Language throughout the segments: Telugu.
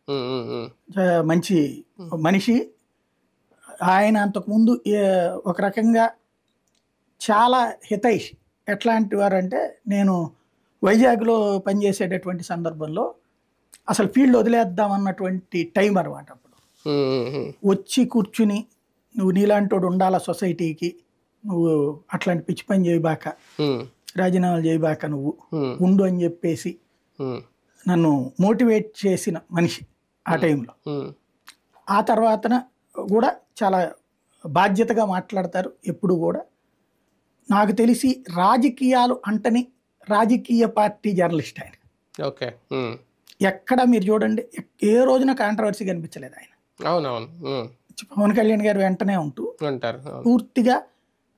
హ్మ్. హ్మ్. హ్మ్. మంచి మనిషి. ఆయన అంతకుముందు ఒక రకంగా చాలా హితైషి. ఎట్లాంటి వారంటే, నేను వైజాగ్‌లో పనిచేసేటటువంటి సందర్భంలో అసలు ఫీల్డ్ వదిలేద్దాం అన్నటువంటి టైం అనమాట అప్పుడు. హ్మ్. హ్మ్. హ్మ్. వచ్చి కూర్చుని, "నువ్వు నీలాంటోడు ఉండాలా సొసైటీకి. నువ్వు అట్లాంటి పిచ్చి పని చేయబాక. హ్మ్. రాజీనామాలు చేయబాక నువ్వు. హ్మ్. ఉండు" అని చెప్పేసి హ్మ్. నన్ను మోటివేట్ చేసిన మనిషి ఆ హ్మ్. టైంలో. హ్మ్. ఆ తర్వాతన కూడా చాలా బాధ్యతగా మాట్లాడతారు ఎప్పుడు కూడా. నాకు తెలిసి రాజకీయాలు అంటని రాజకీయ పార్టీ జర్నలిస్ట్ ఆయన. ఓకే. హ్మ్. ఎక్కడ మీరు చూడండి, ఏ రోజున కాంట్రవర్సీ కనిపించలేదు ఆయన. అవునవును. హ్మ్. పవన్ కళ్యాణ్ గారు వెంటనే ఉంటూ ఉంటారు. అవును. పూర్తిగా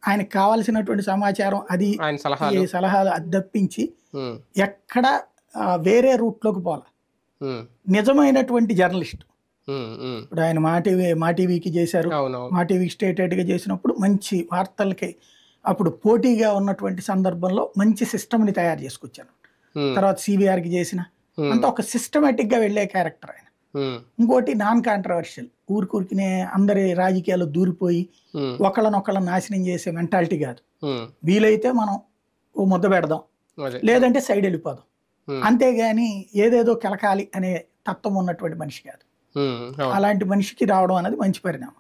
ఆయనకు కావాల్సినటువంటి సమాచారం అది ఆయన ఈ సలహాలు. సలహాలు అది తప్పించి హ్మ్. ఎక్కడ వేరే రూట్లోకి పోల. హ్మ్. నిజమైనటువంటి జర్నలిస్ట్. హ్మ్. హ్మ్. ఇప్పుడు ఆయన మా టీవీకి చేశారు. అవునవును. మా టీవీకి స్టేట్ హెడ్గా చేసినప్పుడు మంచి వార్తలకి అప్పుడు పోటీగా ఉన్నటువంటి సందర్భంలో మంచి సిస్టమ్ని తయారు చేసుకొచ్చాను. హ్మ్. తర్వాత సిబిఆర్కి చేసిన హ్మ్. అంతా ఒక సిస్టమేటిక్గా వెళ్ళే క్యారెక్టర్ ఆయన. హ్మ్. ఇంకోటి నాన్ కాంట్రవర్షియల్. ఊరికూరికినే అందరి రాజకీయాల్లో దూరిపోయి హ్మ్. ఒకళ్ళనొకళ్ళని నాశనం చేసే మెంటాలిటీ కాదు. హ్మ్. వీలైతే మనం ఓ ముద్ద పెడదాం, అదే. లేదంటే సైడ్ వెళ్ళిపోదాం. హ్మ్. అంతేగాని ఏదేదో కెలకాలి అనే తత్వం ఉన్నటువంటి మనిషి కాదు. హ్మ్. అవును. అలాంటి మనిషికి రావడం అనేది మంచి పరిణామం.